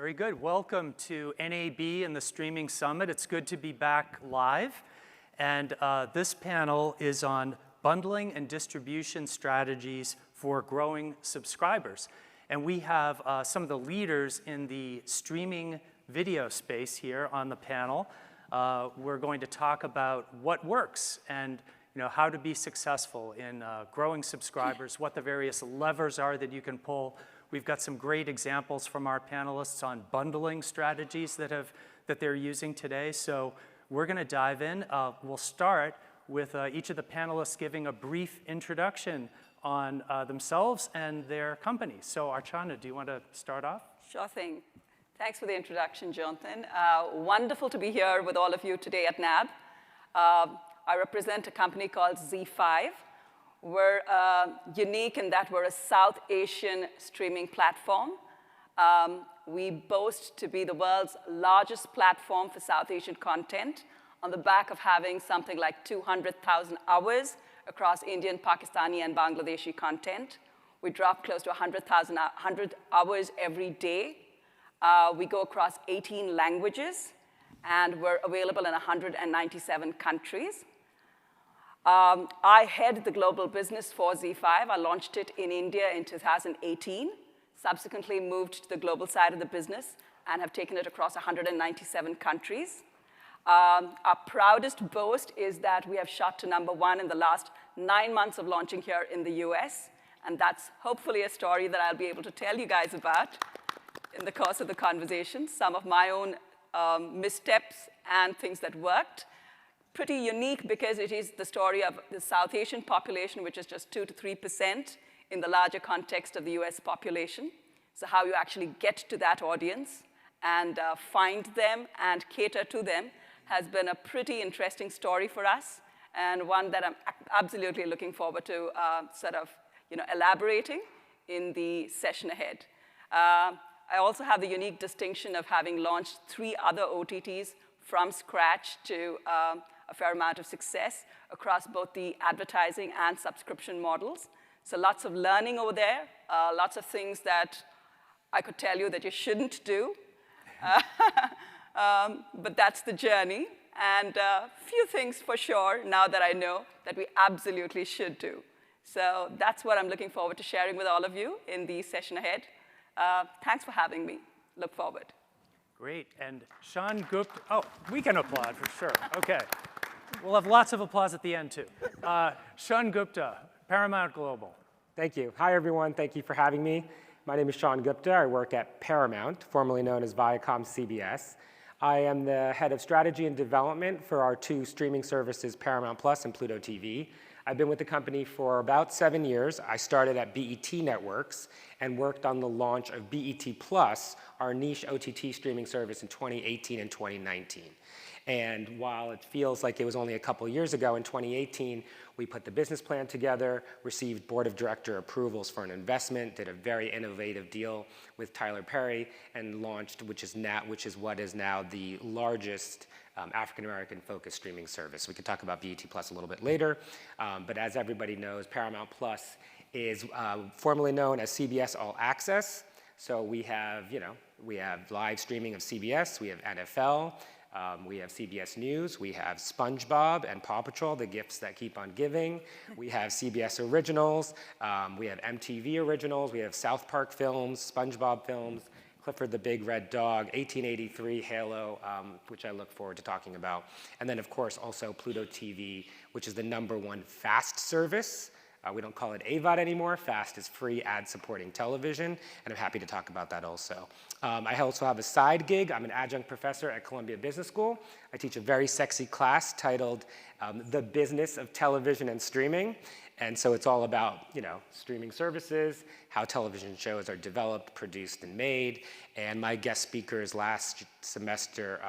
Very good. Welcome to NAB and the Streaming Summit. It's good to be back live. And this panel is on bundling and distribution strategies for growing subscribers. And we have some of the leaders in the streaming video space here on the panel. We're going to talk about what works and how to be successful in growing subscribers, what the various levers are that you can pull. We've got some great examples from our panelists on bundling strategies that they're using today. So we're going to dive in. We'll start with each of the panelists giving a brief introduction on themselves and their companies. So Archana, do you want to start off? Sure thing. Thanks for the introduction, Jonathan. Wonderful to be here with all of you today at NAB. I represent a company called Z5. We're unique in that we're a South Asian streaming platform. We boast to be the world's largest platform for South Asian content on the back of having something like 200,000 hours across Indian, Pakistani, and Bangladeshi content. We drop close to 100 hours every day. We go across 18 languages, and we're available in 197 countries. I head the global business for Z5. I launched it in India in 2018, subsequently moved to the global side of the business, and have taken it across 197 countries. Our proudest boast is that we have shot to #1 in the last 9 months of launching here in the US, and that's hopefully a story that I'll be able to tell you guys about in the course of the conversation. Some of my own missteps and things that worked. Pretty unique because it is the story of the South Asian population, which is just 2 to 3% in the larger context of the US population. So how you actually get to that audience and find them and cater to them has been a pretty interesting story for us, and one that I'm absolutely looking forward to elaborating in the session ahead. I also have the unique distinction of having launched 3 other OTTs from scratch to a fair amount of success across both the advertising and subscription models. So lots of learning over there, lots of things that I could tell you that you shouldn't do. But that's the journey. And a few things for sure, now that I know, that we absolutely should do. So that's what I'm looking forward to sharing with all of you in the session ahead. Thanks for having me. Look forward. Great. And Sean Gupta. Oh, we can applaud for sure. OK. We'll have lots of applause at the end, too. Sean Gupta, Paramount Global. Thank you. Hi, everyone. Thank you for having me. My name is Sean Gupta. I work at Paramount, formerly known as Viacom CBS. I am the head of strategy and development for our 2 streaming services, Paramount Plus and Pluto TV. I've been with the company for about 7 years. I started at BET Networks and worked on the launch of BET Plus, our niche OTT streaming service, in 2018 and 2019. And while it feels like it was only a couple years ago, in 2018, we put the business plan together, received board of director approvals for an investment, did a very innovative deal with Tyler Perry, and launched, which is what is now the largest African-American focused streaming service. We could talk about BET Plus a little bit later, but as everybody knows, Paramount Plus is formerly known as CBS All Access. So we have live streaming of CBS, we have NFL, we have CBS News, we have SpongeBob and Paw Patrol, the gifts that keep on giving. We have CBS Originals, we have MTV Originals, we have South Park films, SpongeBob films, Clifford the Big Red Dog, 1883, Halo, which I look forward to talking about. And then, of course, also Pluto TV, which is the #1 FAST service. We don't call it AVOD anymore. FAST is free ad-supporting television, and I'm happy to talk about that also. I also have a side gig. I'm an adjunct professor at Columbia Business School. I teach a very sexy class titled The Business of Television and Streaming. And so it's all about streaming services, how television shows are developed, produced, and made. And my guest speakers last semester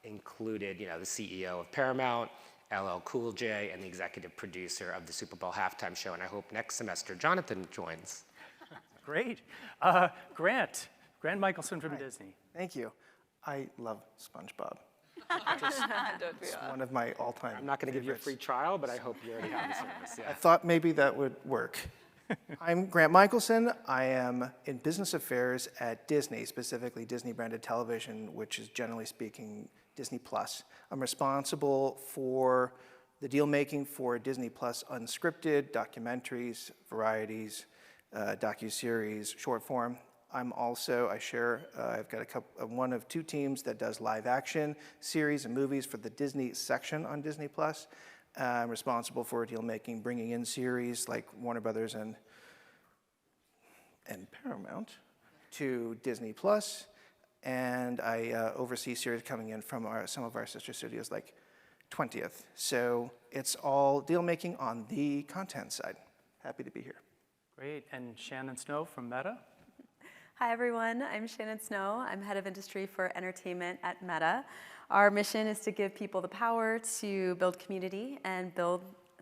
included the CEO of Paramount, LL Cool J, and the executive producer of the Super Bowl halftime show. And I hope next semester Jonathan joins. Great. Grant Michelson from Disney. Thank you. I love SpongeBob. It's one of my all-time I'm not going to give you a free trial, but I hope you already have the service. Yeah. I thought maybe that would work. I'm Grant Michelson. I am in business affairs at Disney, specifically Disney branded television, which is generally speaking Disney Plus. I'm responsible for the deal making for Disney Plus unscripted, documentaries, varieties, docuseries, short form. I've got one of two teams that does live action series and movies for the Disney section on Disney Plus. I'm responsible for deal making, bringing in series like Warner Brothers and Paramount to Disney Plus, and I oversee series coming in from some of our sister studios like 20th. So it's all deal making on the content side. Happy to be here. Great, and Shannon Snow from Meta. Hi everyone, I'm Shannon Snow. I'm head of industry for entertainment at Meta. Our mission is to give people the power to build community and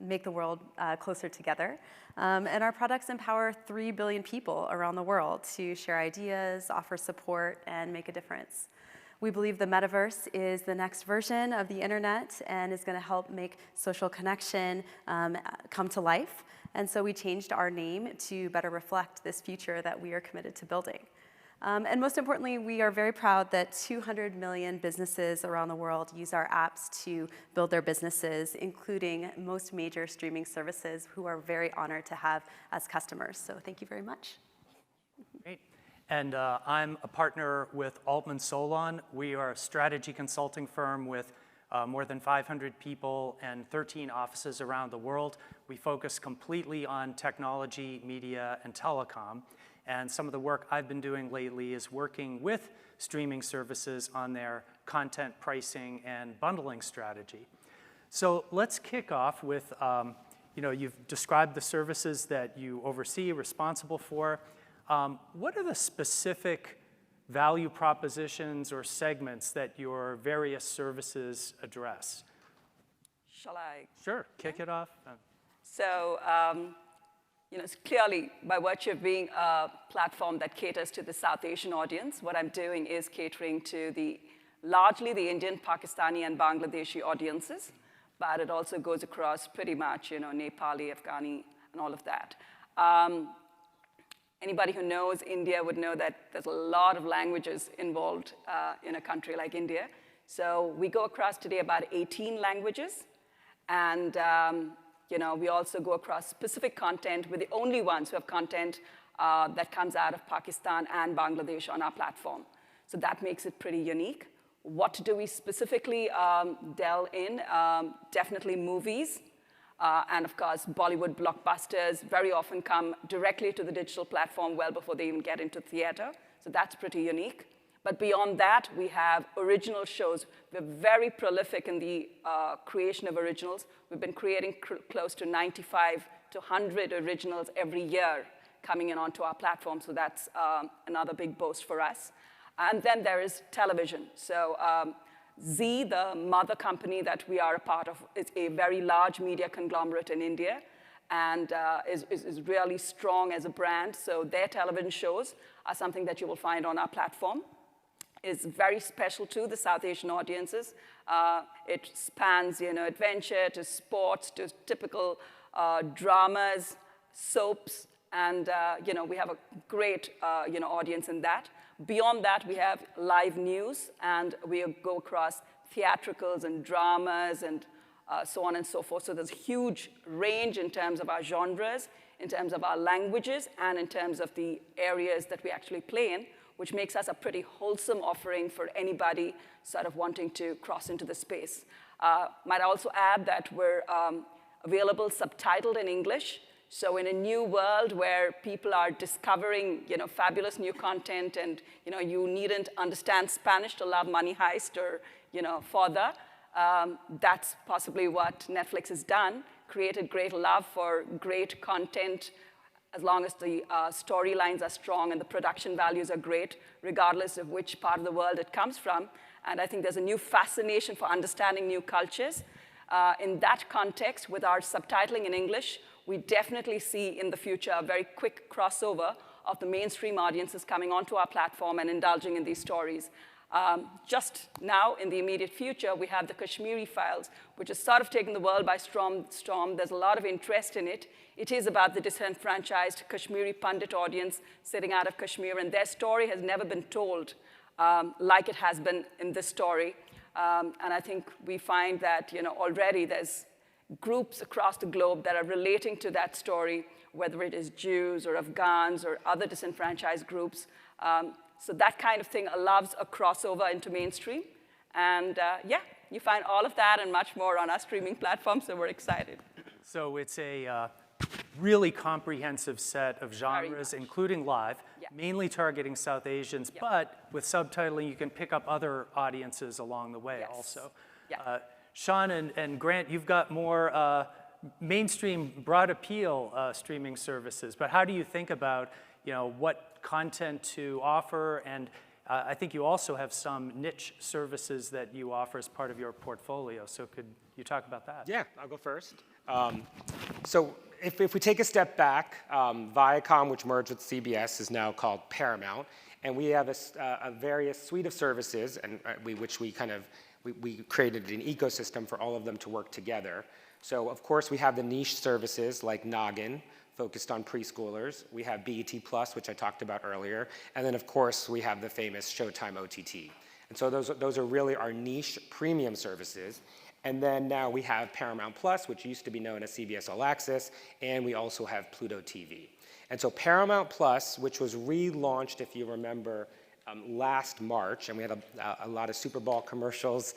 make the world closer together. And our products empower 3 billion people around the world to share ideas, offer support, and make a difference. We believe the metaverse is the next version of the internet and is going to help make social connection come to life. And so we changed our name to better reflect this future that we are committed to building. And most importantly, we are very proud that 200 million businesses around the world use our apps to build their businesses, including most major streaming services who are very honored to have as customers. So thank you very much. Great. And I'm a partner with Altman Solon. We are a strategy consulting firm with more than 500 people and 13 offices around the world. We focus completely on technology, media, and telecom. And some of the work I've been doing lately is working with streaming services on their content pricing and bundling strategy. So let's kick off with, you've described the services that you oversee, responsible for. What are the specific value propositions or segments that your various services address? Shall I? Sure, kick it off. So, clearly, by virtue of being a platform that caters to the South Asian audience, what I'm doing is catering to largely the Indian, Pakistani, and Bangladeshi audiences, but it also goes across pretty much, Nepali, Afghani, and all of that. Anybody who knows India would know that there's a lot of languages involved in a country like India. So we go across today about 18 languages. And we also go across specific content. We're the only ones who have content that comes out of Pakistan and Bangladesh on our platform. So that makes it pretty unique. What do we specifically delve in? Definitely movies. And of course, Bollywood blockbusters very often come directly to the digital platform well before they even get into theater. So that's pretty unique. But beyond that, we have original shows. We're very prolific in the creation of originals. We've been creating close to 95 to 100 originals every year coming in onto our platform. So that's another big boast for us. And then there is television. So Zee, the mother company that we are a part of, is a very large media conglomerate in India and is really strong as a brand. So their television shows are something that you will find on our platform. It's very special to the South Asian audiences. It spans adventure to sports to typical dramas, soaps, and we have a great audience in that. Beyond that, we have live news, and we go across theatricals and dramas and so on and so forth. So there's a huge range in terms of our genres, in terms of our languages, and in terms of the areas that we actually play in, which makes us a pretty wholesome offering for anybody sort of wanting to cross into the space. Might also add that we're available subtitled in English. So in a new world where people are discovering, fabulous new content, and you needn't understand Spanish to love Money Heist or, Fodder, that's possibly what Netflix has done. Created great love for great content, as long as the storylines are strong and the production values are great, regardless of which part of the world it comes from. And I think there's a new fascination for understanding new cultures. In that context, with our subtitling in English, we definitely see in the future a very quick crossover of the mainstream audiences coming onto our platform and indulging in these stories. Just now, in the immediate future, we have the Kashmiri Files, which is sort of taking the world by storm. There's a lot of interest in it. It is about the disenfranchised Kashmiri Pandit audience sitting out of Kashmir, and their story has never been told like it has been in this story. And I think we find that already there's groups across the globe that are relating to that story, whether it is Jews or Afghans or other disenfranchised groups. So that kind of thing allows a crossover into mainstream. And yeah, you find all of that and much more on our streaming platform, so we're excited. So it's a really comprehensive set of genres, including live, Yeah. mainly targeting South Asians, Yeah. but with subtitling, you can pick up other audiences along the way Yes. also. Yeah. Sean and Grant, you've got more mainstream, broad appeal streaming services, but how do you think about what content to offer? And I think you also have some niche services that you offer as part of your portfolio. So could you talk about that? Yeah, I'll go first. So if we take a step back, Viacom, which merged with CBS, is now called Paramount, and we have a various suite of services, and we created an ecosystem for all of them to work together. So of course we have the niche services like Noggin, focused on preschoolers. We have BET Plus, which I talked about earlier, and then of course we have the famous Showtime OTT. And so those are really our niche premium services. And then now we have Paramount Plus, which used to be known as CBS All Access, and we also have Pluto TV. And so Paramount Plus, which was relaunched, if you remember, last March, and we had a lot of Super Bowl commercials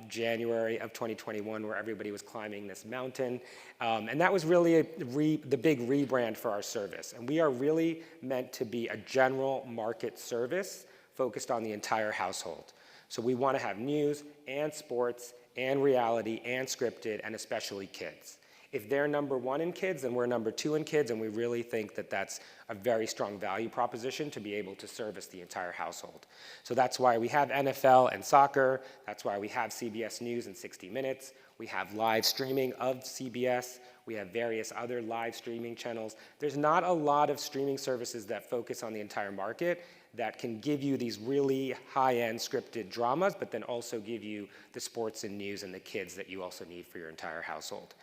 January of 2021 where everybody was climbing this mountain. And that was really the big rebrand for our service. And we are really meant to be a general market service focused on the entire household. So we want to have news and sports and reality and scripted and especially kids. If they're number one in kids, then we're number two in kids, and we really think that that's a very strong value proposition to be able to service the entire household. So that's why we have NFL and soccer. That's why we have CBS News and 60 Minutes. We have live streaming of CBS. We have various other live streaming channels. There's not a lot of streaming services that focus on the entire market that can give you these really high-end scripted dramas, but then also give you the sports and news and the kids that you also need for your entire household.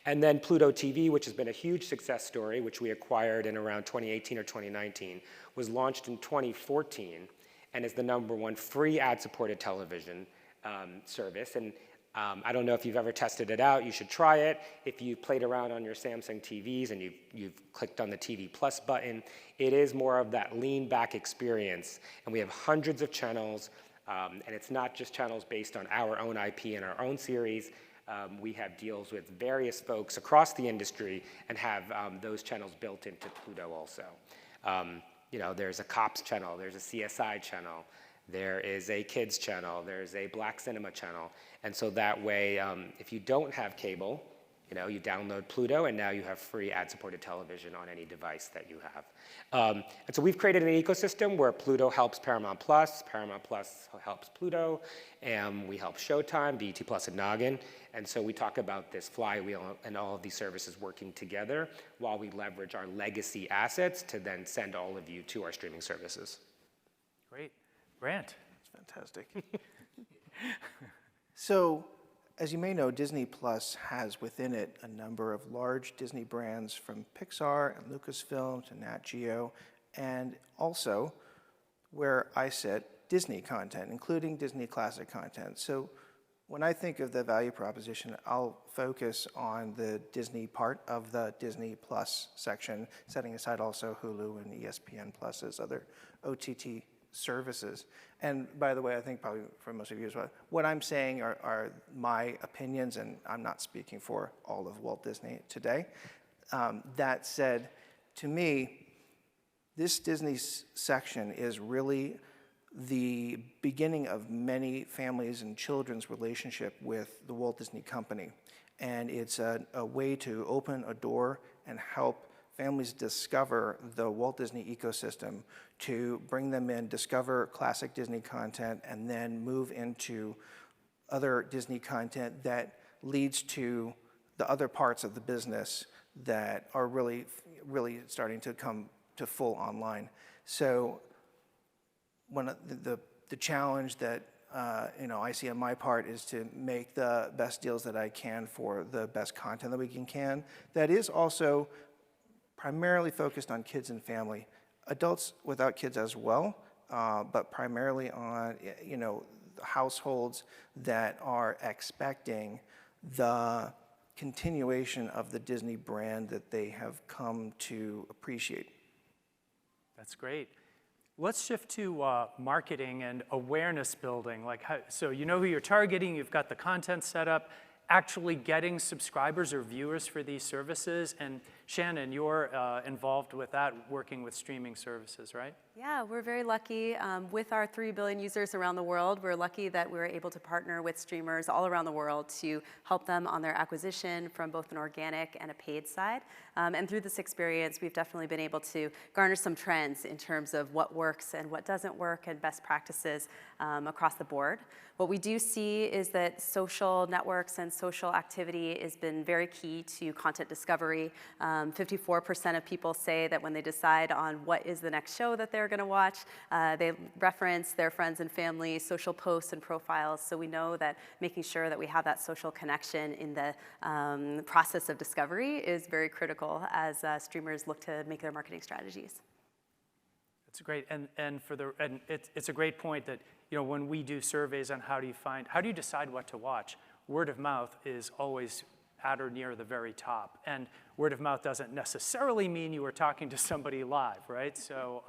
And then Pluto TV, which has been a huge success story, which we acquired in around 2018 or 2019, was launched in 2014 and is the #1 free ad-supported television service. And I don't know if you've ever tested it out. You should try it. If you've played around on your Samsung TVs and you've clicked on the TV Plus button, it is more of that lean-back experience. And we have hundreds of channels, and it's not just channels based on our own IP and our own series. We have deals with various folks across the industry and have those channels built into Pluto also. There's a Cops channel, there's a CSI channel, there is a kids channel, there's a Black Cinema channel. And so that way, if you don't have cable, you download Pluto, and now you have free ad-supported television on any device that you have. And so we've created an ecosystem where Pluto helps Paramount Plus helps Pluto, and we help Showtime, BET Plus, and Noggin. And so we talk about this flywheel and all of these services working together while we leverage our legacy assets to then send all of you to our streaming services. Great. Grant. That's fantastic. So, as you may know, Disney Plus has within it a number of large Disney brands from Pixar and Lucasfilm to Nat Geo, and also, where I sit, Disney content, including Disney classic content. So when I think of the value proposition, I'll focus on the Disney part of the Disney Plus section, setting aside also Hulu and ESPN Plus as other OTT services. And by the way, I think probably for most of you as well, what I'm saying are my opinions, and I'm not speaking for all of Walt Disney today. That said, to me, this Disney section is really the beginning of many families and children's relationship with the Walt Disney Company. And it's a way to open a door and help families discover the Walt Disney ecosystem, to bring them in, discover classic Disney content, and then move into other Disney content that leads to the other parts of the business that are really, really starting to come to full online. So when the the challenge that I see on my part is to make the best deals that I can for the best content that we can. That is also primarily focused on kids and family, adults without kids as well, but primarily on households that are expecting the continuation of the Disney brand that they have come to appreciate. That's great. Let's shift to marketing and awareness building. So you know who you're targeting, you've got the content set up, actually getting subscribers or viewers for these services. And Shannon, you're involved with that, working with streaming services, right? Yeah, we're very lucky. With our 3 billion users around the world, we're lucky that we're able to partner with streamers all around the world to help them on their acquisition from both an organic and a paid side. And through this experience, we've definitely been able to garner some trends in terms of what works and what doesn't work and best practices across the board. What we do see is that social networks and social activity has been very key to content discovery. 54% of people say that when they decide on what is the next show that they're going to watch, they reference their friends and family, social posts and profiles. So we know that making sure that we have that social connection in the process of discovery is very critical as streamers look to make their marketing strategies. That's great, and it's a great point that when we do surveys on how do you decide what to watch, word of mouth is always at or near the very top, and word of mouth doesn't necessarily mean you were talking to somebody live, right? So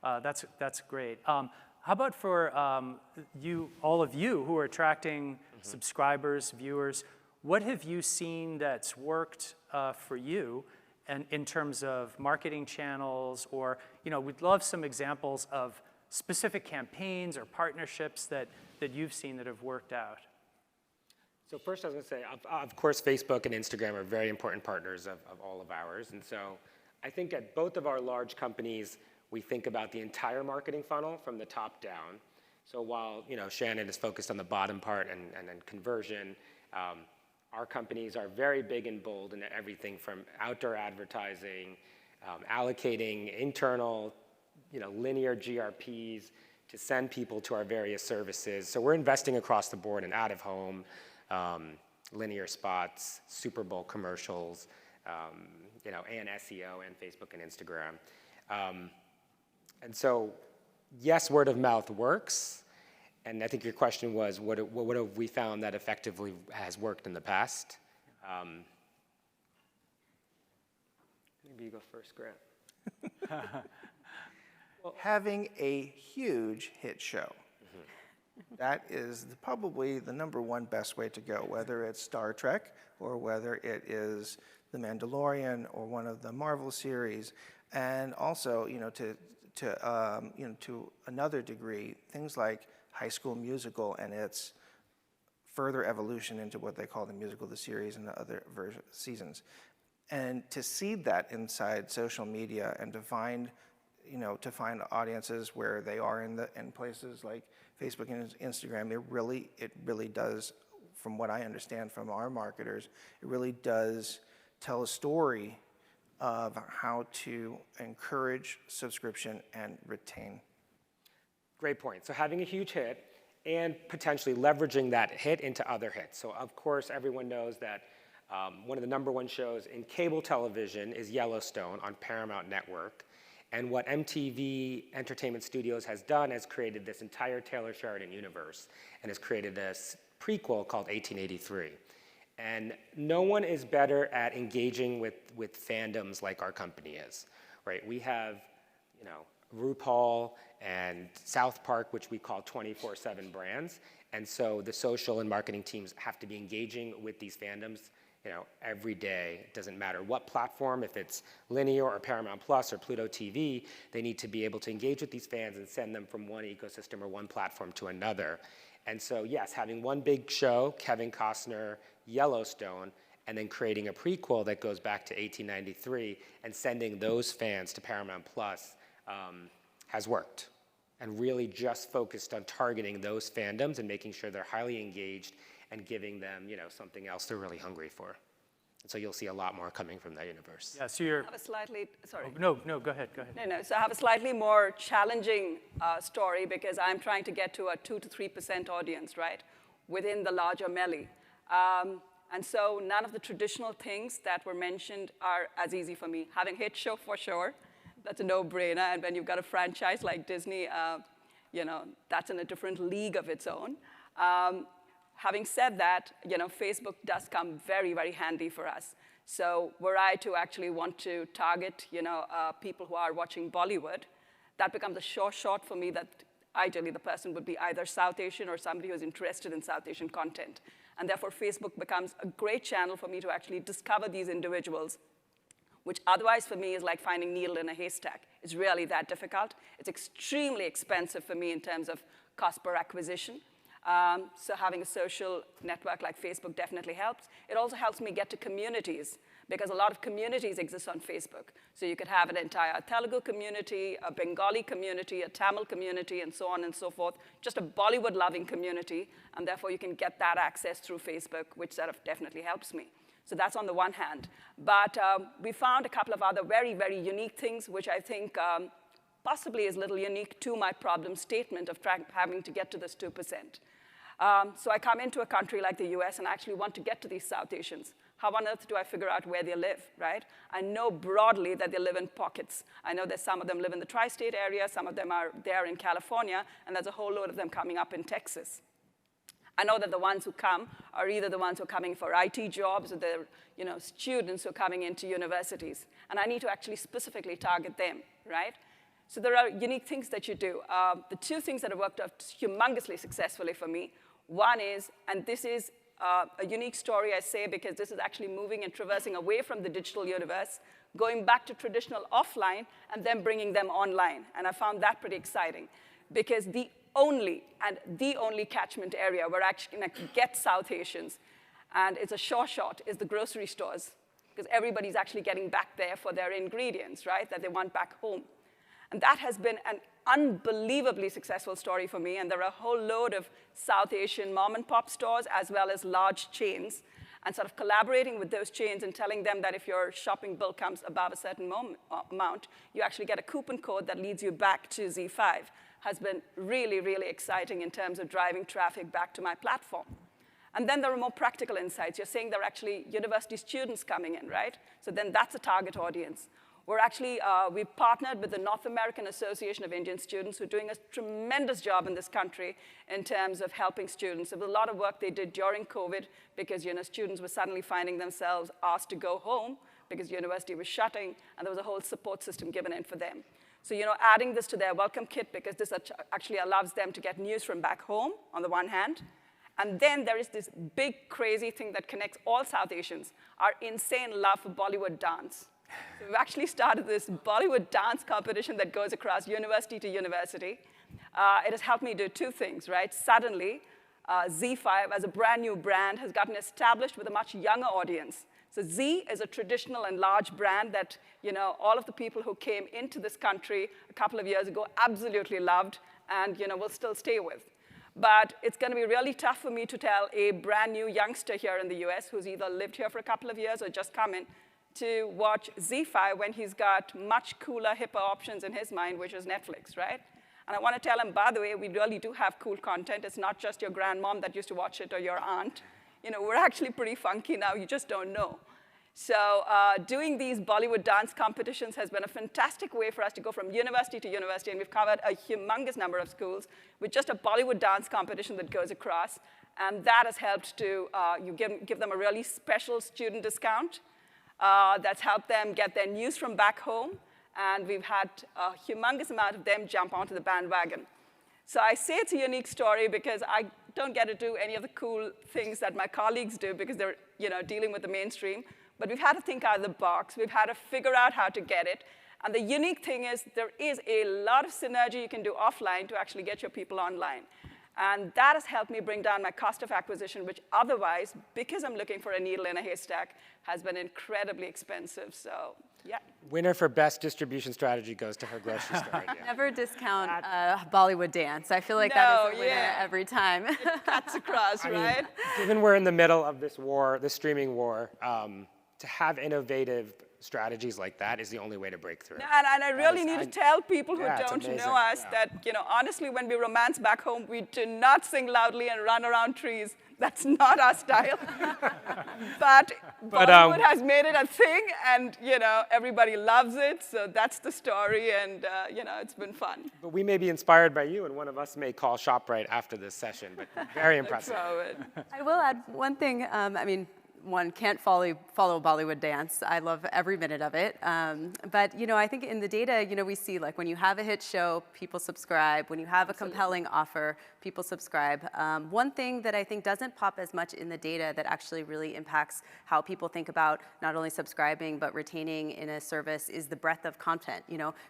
that's great. How about for all of you who are attracting subscribers, viewers? What have you seen that's worked for you? And in terms of marketing channels, or we'd love some examples of specific campaigns or partnerships that you've seen that have worked out. So first I was going to say, of course, Facebook and Instagram are very important partners of all of ours. And so I think at both of our large companies, we think about the entire marketing funnel from the top down. So while Shannon is focused on the bottom part and conversion, our companies are very big and bold in everything from outdoor advertising, allocating internal, linear GRPs to send people to our various services. So we're investing across the board in out-of-home, linear spots, Super Bowl commercials, and SEO and Facebook and Instagram. And so, yes, word of mouth works. And I think your question was, what have we found that effectively has worked in the past? Maybe you go first, Grant. Having a huge hit show. That is probably the #1 best way to go, whether it's Star Trek or whether it is The Mandalorian or one of the Marvel series. And also, to another degree, things like High School Musical and its further evolution into what they call the musical, the series, and the other seasons. And to seed that inside social media and to find audiences where they are in places like Facebook and Instagram, it really does, from what I understand from our marketers, it really does tell a story of how to encourage subscription and retain. Great point. So having a huge hit and potentially leveraging that hit into other hits. So of course, everyone knows that one of the #1 shows in cable television is Yellowstone on Paramount Network. And what MTV Entertainment Studios has done is created this entire Taylor Sheridan universe and has created this prequel called 1883. And no one is better at engaging with fandoms like our company is, right? We have, RuPaul and South Park, which we call 24/7 brands. And so the social and marketing teams have to be engaging with these fandoms, every day. It doesn't matter what platform, if it's linear or Paramount Plus or Pluto TV, they need to be able to engage with these fans and send them from one ecosystem or one platform to another. And so, yes, having one big show, Kevin Costner, Yellowstone, and then creating a prequel that goes back to 1893 and sending those fans to Paramount Plus has worked, and really just focused on targeting those fandoms and making sure they're highly engaged and giving them, something else they're really hungry for. So you'll see a lot more coming from that universe. Yeah, so you're, I have a slightly, sorry. no, go ahead. No. So I have a slightly more challenging story because I'm trying to get to a 2 to 3% audience, right, within the larger Melly. And so none of the traditional things that were mentioned are as easy for me. Having hit show for sure, that's a no-brainer. And when you've got a franchise like Disney, that's in a different league of its own. Having said that, Facebook does come very, very handy for us. So were I to actually want to target, people who are watching Bollywood, that becomes a sure shot for me that ideally the person would be either South Asian or somebody who's interested in South Asian content. And therefore, Facebook becomes a great channel for me to actually discover these individuals, which otherwise for me is like finding needle in a haystack. It's really that difficult. It's extremely expensive for me in terms of cost per acquisition. So having a social network like Facebook definitely helps. It also helps me get to communities because a lot of communities exist on Facebook. So you could have an entire Telugu community, a Bengali community, a Tamil community, and so on and so forth, just a Bollywood-loving community, and therefore you can get that access through Facebook, which sort of definitely helps me. So that's on the one hand. But we found a couple of other very, very unique things, which I think possibly is a little unique to my problem statement of having to get to this 2%. So I come into a country like the US and I actually want to get to these South Asians. How on earth do I figure out where they live, right? I know broadly that they live in pockets. I know that some of them live in the tri-state area, some of them are there in California, and there's a whole load of them coming up in Texas. I know that the ones who come are either the ones who are coming for IT jobs or they're students who are coming into universities. And I need to actually specifically target them, right? So there are unique things that you do. The two things that have worked out humongously successfully for me, one is, and this is a unique story, I say, because this is actually moving and traversing away from the digital universe, going back to traditional offline, and then bringing them online. And I found that pretty exciting, because the only catchment area where I actually can get South Asians, and it's a sure shot, is the grocery stores, because everybody's actually getting back there for their ingredients, right, that they want back home. And that has been an unbelievably successful story for me, and there are a whole load of South Asian mom and pop stores as well as large chains, and sort of collaborating with those chains and telling them that if your shopping bill comes above a certain amount, you actually get a coupon code that leads you back to Z5, has been really, really exciting in terms of driving traffic back to my platform. And then there are more practical insights. You're saying there are actually university students coming in, right? So then that's a target audience. We're actually, we've partnered with the North American Association of Indian Students, who are doing a tremendous job in this country in terms of helping students. There was a lot of work they did during COVID because students were suddenly finding themselves asked to go home because university was shutting, and there was a whole support system given in for them. So adding this to their welcome kit, because this actually allows them to get news from back home on the one hand. And then there is this big, crazy thing that connects all South Asians, our insane love for Bollywood dance. So we've actually started this Bollywood dance competition that goes across university to university. It has helped me do two things, right? Suddenly, Z5, as a brand new brand, has gotten established with a much younger audience. So Z is a traditional and large brand that all of the people who came into this country a couple of years ago absolutely loved and will still stay with. But it's going to be really tough for me to tell a brand new youngster here in the US who's either lived here for a couple of years or just come in to watch Z5 when he's got much cooler, hipper options in his mind, which is Netflix, right? And I want to tell him, by the way, we really do have cool content. It's not just your grandmom that used to watch it or your aunt. We're actually pretty funky now. You just don't know. So doing these Bollywood dance competitions has been a fantastic way for us to go from university to university, and we've covered a humongous number of schools with just a Bollywood dance competition that goes across, and that has helped to give them a really special student discount that's helped them get their news from back home, and we've had a humongous amount of them jump onto the bandwagon. So I say it's a unique story because I don't get to do any of the cool things that my colleagues do because they're dealing with the mainstream. But we've had to think out of the box. We've had to figure out how to get it. And the unique thing is there is a lot of synergy you can do offline to actually get your people online. And that has helped me bring down my cost of acquisition, which otherwise, because I'm looking for a needle in a haystack, has been incredibly expensive. So, yeah. Winner for best distribution strategy goes to her grocery store idea. Never discount Bollywood dance. I feel like that is a winner every time. It cuts across, right? Given we're in the middle of this war, this streaming war, to have innovative strategies like that is the only way to break through. And I really need to tell people who Yeah, it's don't amazing. know us Yeah. that, honestly, when we romance back home, we do not sing loudly and run around trees. That's not our style. But Bollywood has made it a thing, and, everybody loves it. So that's the story, and, it's been fun. But we may be inspired by you, and one of us may call ShopRite after this session, but very impressive. I will add one thing. One can't follow Bollywood dance. I love every minute of it. But I think in the data, we see like when you have a hit show, people subscribe. When you have a compelling offer, people subscribe. One thing that I think doesn't pop as much in the data that actually really impacts how people think about not only subscribing but retaining in a service is the breadth of content.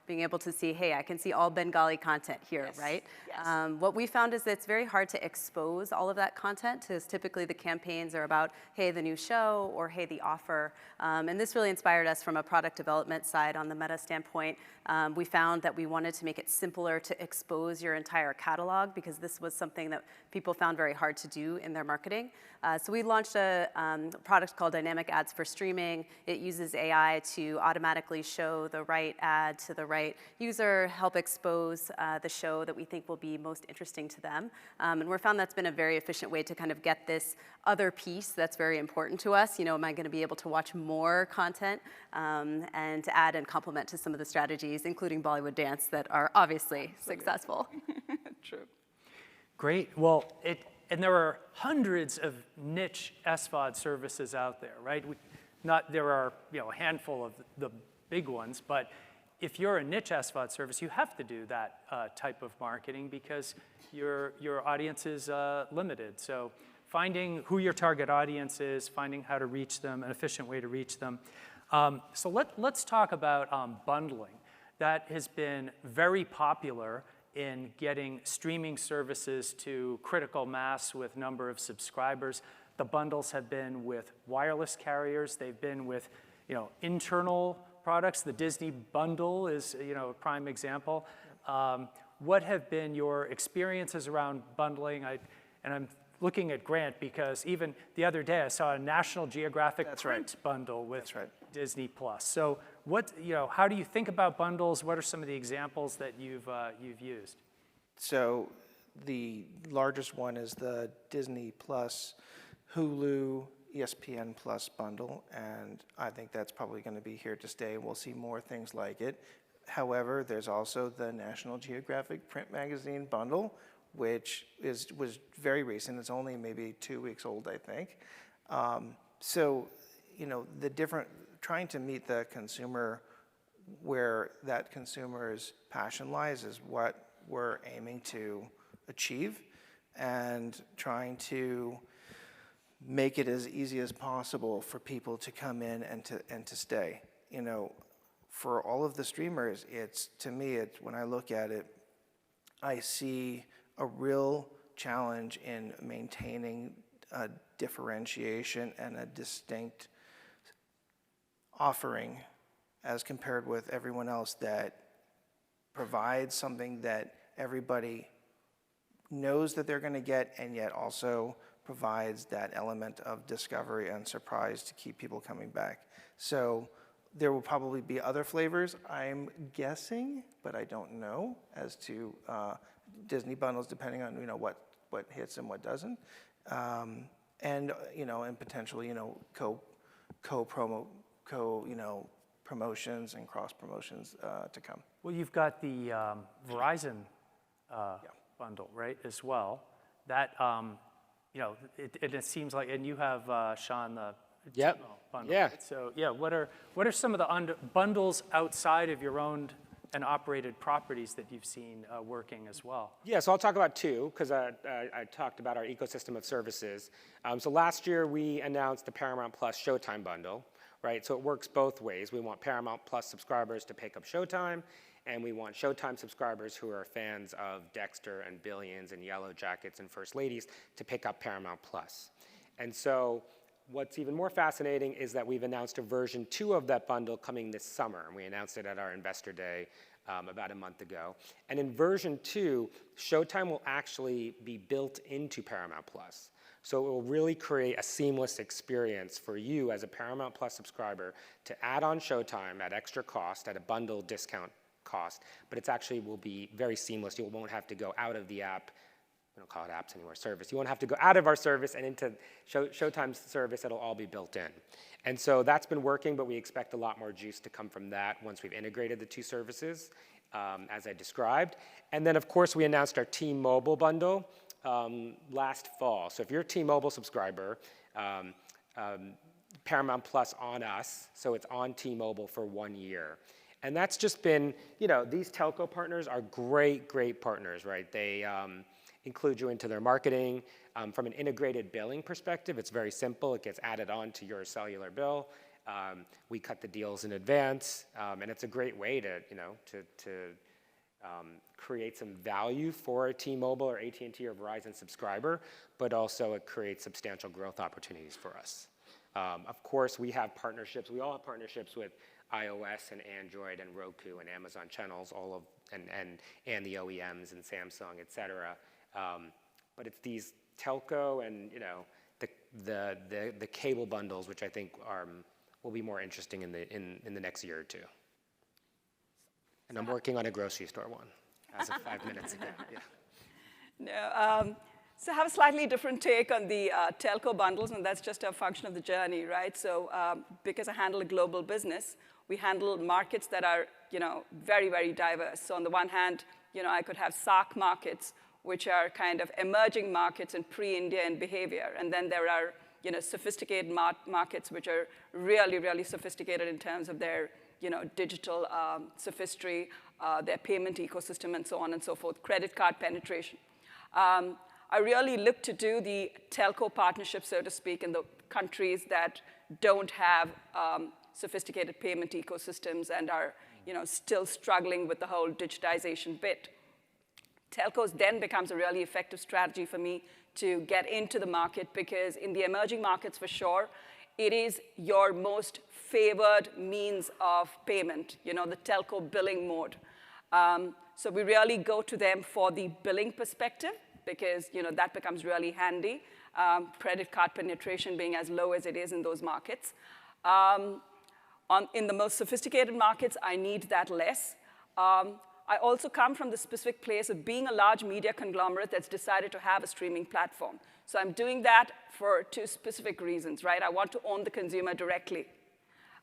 Being able to see, hey, I can see all Bengali content here, Yes. right? Yes. What we found is that it's very hard to expose all of that content because typically the campaigns are about, hey, the new show, or hey, the offer. And this really inspired us from a product development side on the Meta standpoint. We found that we wanted to make it simpler to expose your entire catalog because this was something that people found very hard to do in their marketing. So we launched a product called Dynamic Ads for Streaming. It uses AI to automatically show the right ad to the right user, help expose the show that we think will be most interesting to them. And we found that's been a very efficient way to kind of get this other piece that's very important to us. Am I going to be able to watch more content and to add and complement to some of the strategies, including Bollywood dance, that are obviously successful. True. Great. Well, and there are hundreds of niche SVOD services out there, right? There are a handful of the big ones, but if you're a niche SVOD service, you have to do that type of marketing because your audience is limited. So finding who your target audience is, finding how to reach them, an efficient way to reach them. So let's talk about bundling. That has been very popular in getting streaming services to critical mass with number of subscribers. The bundles have been with wireless carriers. They've been with internal products. The Disney bundle is a prime example. What have been your experiences around bundling? And I'm looking at Grant because even the other day I saw a National Geographic print bundle with Disney Plus. So how do you think about bundles? What are some of the examples that you've used? So the largest one is the Disney Plus, Hulu, ESPN Plus bundle, and I think that's probably going to be here to stay. We'll see more things like it. However, there's also the National Geographic print magazine bundle, which was very recent. It's only maybe 2 weeks old, I think. So, trying to meet the consumer where that consumer's passion lies is what we're aiming to achieve, and trying to make it as easy as possible for people to come in and to stay. For all of the streamers, to me, when I look at it, I see a real challenge in maintaining a differentiation and a distinct offering as compared with everyone else that provides something that everybody knows that they're going to get, and yet also provides that element of discovery and surprise to keep people coming back. So there will probably be other flavors, I'm guessing, but I don't know, as to Disney bundles, depending on what hits and what doesn't, and potentially promotions and cross promotions to come. Well, you've got the Verizon bundle, right, as well. That it seems like, and you have Sean the Yep. bundle. Yeah. Right? So what are some of the bundles outside of your own and operated properties that you've seen working as well? Yeah, so I'll talk about two, because I talked about our ecosystem of services. So last year we announced the Paramount Plus Showtime bundle, right? So it works both ways. We want Paramount Plus subscribers to pick up Showtime, and we want Showtime subscribers who are fans of Dexter and Billions and Yellow Jackets and First Ladies to pick up Paramount Plus. And so what's even more fascinating is that we've announced a version 2 of that bundle coming this summer, and we announced it at our Investor Day about a month ago. And in version 2, Showtime will actually be built into Paramount Plus. So it will really create a seamless experience for you as a Paramount Plus subscriber to add on Showtime at extra cost, at a bundle discount cost, but it's actually will be very seamless. You won't have to go out of the app. We don't call it apps anymore, service. You won't have to go out of our service and into Showtime's service. It'll all be built in. And so that's been working, but we expect a lot more juice to come from that once we've integrated the two services, as I described. And then, of course, we announced our T-Mobile bundle last fall. So if you're a T-Mobile subscriber, Paramount Plus on us, so it's on T-Mobile for 1 year. And that's just been, these telco partners are great, great partners, right? They include you into their marketing. From an integrated billing perspective, it's very simple. It gets added on to your cellular bill. We cut the deals in advance, and it's a great way to create some value for a T-Mobile or AT&T or Verizon subscriber, but also it creates substantial growth opportunities for us. Of course, we have partnerships. We all have partnerships with iOS and Android and Roku and Amazon channels, and the OEMs and Samsung, et cetera. But it's these telco and the cable bundles, which I think will be more interesting in the next year or two. And I'm working on a grocery store one as of 5 minutes ago. Yeah. No, so I have a slightly different take on the telco bundles, and that's just a function of the journey, right? So because I handle a global business, we handle markets that are, very, very diverse. So on the one hand, I could have SAARC markets, which are kind of emerging markets in pre-Indian behavior. And then there are, sophisticated markets, which are really, really sophisticated in terms of their, digital sophistry, their payment ecosystem, and so on and so forth, credit card penetration. I really look to do the telco partnership, so to speak, in the countries that don't have sophisticated payment ecosystems and are, still struggling with the whole digitization bit. Telcos then becomes a really effective strategy for me to get into the market, because in the emerging markets, for sure, it is your most favored means of payment, the telco billing mode. So we really go to them for the billing perspective, because that becomes really handy, credit card penetration being as low as it is in those markets. In the most sophisticated markets, I need that less. I also come from the specific place of being a large media conglomerate that's decided to have a streaming platform. So I'm doing that for two specific reasons, right? I want to own the consumer directly,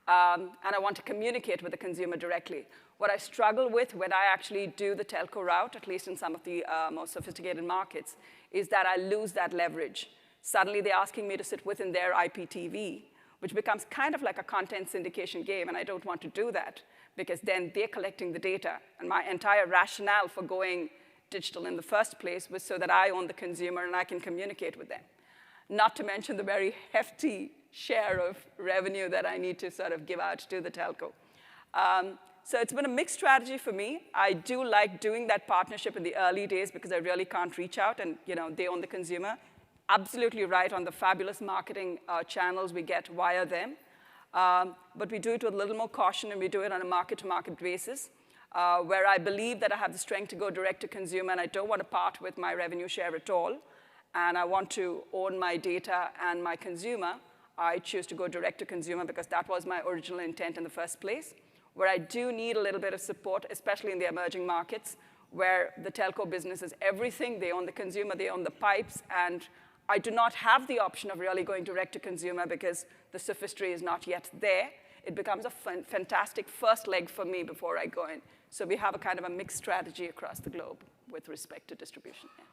and I want to communicate with the consumer directly. What I struggle with when I actually do the telco route, at least in some of the most sophisticated markets, is that I lose that leverage. Suddenly, they're asking me to sit within their IPTV, which becomes kind of like a content syndication game, and I don't want to do that, because then they're collecting the data. And my entire rationale for going digital in the first place was so that I own the consumer and I can communicate with them. Not to mention the very hefty share of revenue that I need to sort of give out to the telco. So it's been a mixed strategy for me. I do like doing that partnership in the early days because I really can't reach out and they own the consumer. Absolutely right on the fabulous marketing channels we get via them. But we do it with a little more caution, and we do it on a market-to-market basis, where I believe that I have the strength to go direct to consumer, and I don't want to part with my revenue share at all, and I want to own my data and my consumer. I choose to go direct to consumer because that was my original intent in the first place, where I do need a little bit of support, especially in the emerging markets, where the telco business is everything. They own the consumer, they own the pipes, and I do not have the option of really going direct to consumer because the sophistry is not yet there. It becomes a fantastic first leg for me before I go in. So we have a kind of a mixed strategy across the globe with respect to distribution. Yeah.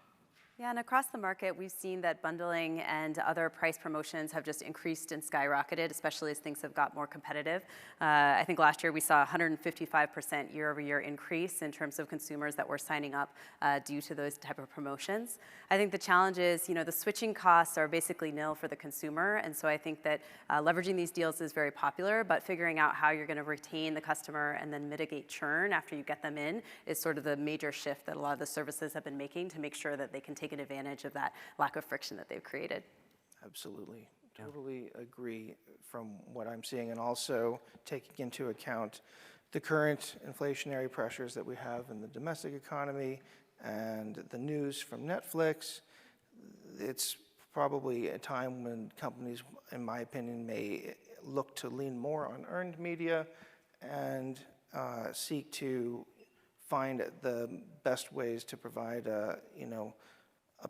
Yeah, and across the market, we've seen that bundling and other price promotions have just increased and skyrocketed, especially as things have got more competitive. I think last year we saw 155% year-over-year increase in terms of consumers that were signing up due to those type of promotions. I think the challenge is, the switching costs are basically nil for the consumer, and so I think that leveraging these deals is very popular, but figuring out how you're going to retain the customer and then mitigate churn after you get them in is sort of the major shift that a lot of the services have been making to make sure that they can take advantage of that lack of friction that they've created. Absolutely. Totally agree from what I'm seeing, and also taking into account the current inflationary pressures that we have in the domestic economy and the news from Netflix. It's probably a time when companies, in my opinion, may look to lean more on earned media and seek to find the best ways to provide a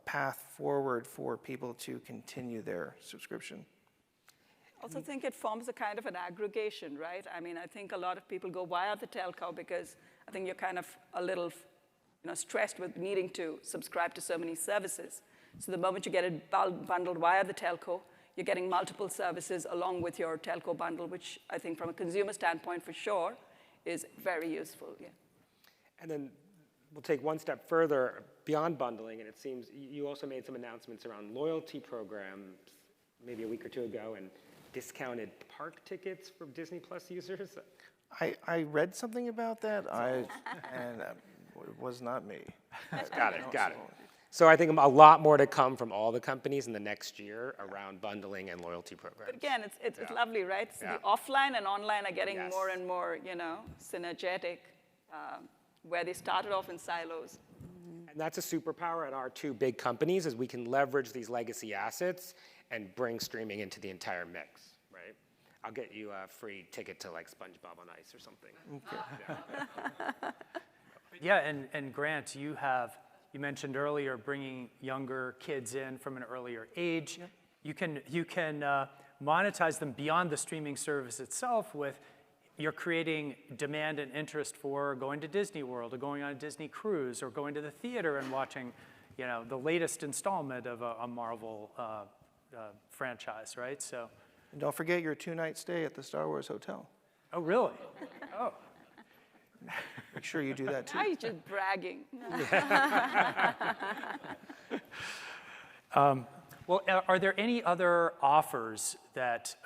path forward for people to continue their subscription. I also think it forms a kind of an aggregation, right? I mean, I think a lot of people go via the telco because I think you're kind of a little stressed with needing to subscribe to so many services. So the moment you get it bundled via the telco, you're getting multiple services along with your telco bundle, which I think from a consumer standpoint for sure is very useful. Yeah. And then we'll take one step further beyond bundling, and it seems you also made some announcements around loyalty programs maybe a week or two ago and discounted park tickets for Disney Plus users. I read something about that, and it was not me. Got it. So I think a lot more to come from all the companies in the next year around bundling and loyalty programs. But again, it's lovely, right? So the offline and online are getting more and more, synergetic, where they started off in silos. And that's a superpower at our two big companies, is we can leverage these legacy assets and bring streaming into the entire mix, right? I'll get you a free ticket to like SpongeBob on Ice or something. Okay. Yeah, and Grant, you mentioned earlier bringing younger kids in from an earlier age. Yep. You can monetize them beyond the streaming service itself with, you're creating demand and interest for going to Disney World or going on a Disney cruise or going to the theater and watching, the latest installment of a Marvel franchise, right? So. And don't forget your 2-night stay at the Star Wars Hotel. Oh, really? Oh. Make sure you do that too. Now you're just bragging. Well, are there any other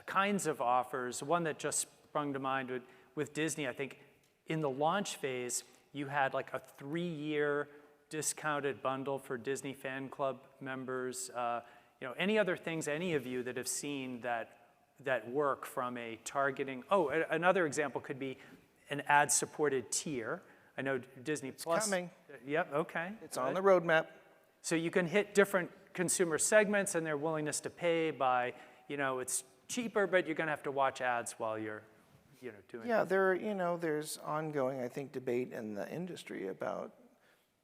kinds of offers? One that just sprung to mind with Disney, I think in the launch phase, you had like a 3-year discounted bundle for Disney Fan Club members. Any other things, any of you that have seen that work from a targeting? Oh, another example could be an ad-supported tier. I know Disney Plus. It's coming. Yep, okay. It's on the roadmap. So you can hit different consumer segments and their willingness to pay by, it's cheaper, but you're going to have to watch ads while you're, doing. Yeah, there's ongoing, I think, debate in the industry about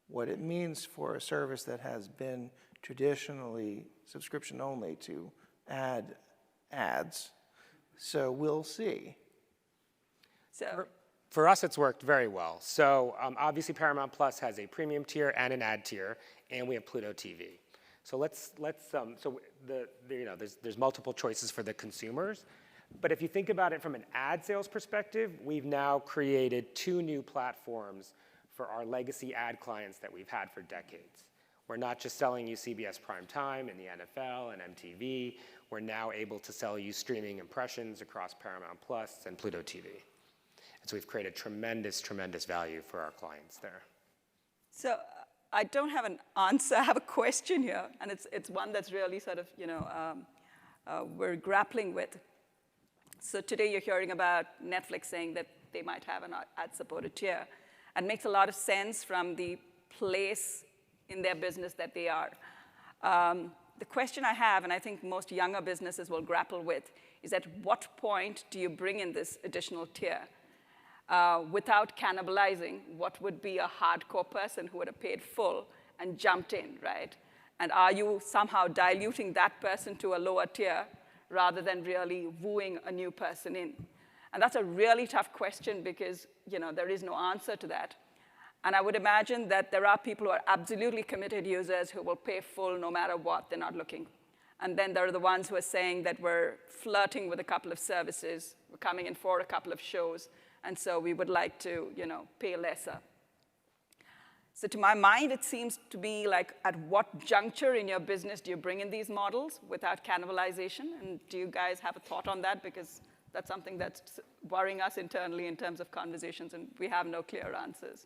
what it means for a service that has been traditionally subscription only to add ads. So we'll see. So. For us, it's worked very well. So obviously Paramount Plus has a premium tier and an ad tier, and we have Pluto TV. So there's multiple choices for the consumers. But if you think about it from an ad sales perspective, we've now created 2 new platforms for our legacy ad clients that we've had for decades. We're not just selling you CBS Primetime and the NFL and MTV. We're now able to sell you streaming impressions across Paramount Plus and Pluto TV. And so we've created tremendous, tremendous value for our clients there. So I don't have an answer. I have a question here, and it's one that's really sort of, we're grappling with. So today you're hearing about Netflix saying that they might have an ad-supported tier. And it makes a lot of sense from the place in their business that they are. The question I have, and I think most younger businesses will grapple with, is at what point do you bring in this additional tier? Without cannibalizing what would be a hardcore person who would have paid full and jumped in, right? And are you somehow diluting that person to a lower tier rather than really wooing a new person in? And that's a really tough question because there is no answer to that. And I would imagine that there are people who are absolutely committed users who will pay full no matter what, they're not looking. And then there are the ones who are saying that we're flirting with a couple of services, we're coming in for a couple of shows, and so we would like to, pay lesser. So to my mind, it seems to be like, at what juncture in your business do you bring in these models without cannibalization? And do you guys have a thought on that? Because that's something that's worrying us internally in terms of conversations, and we have no clear answers.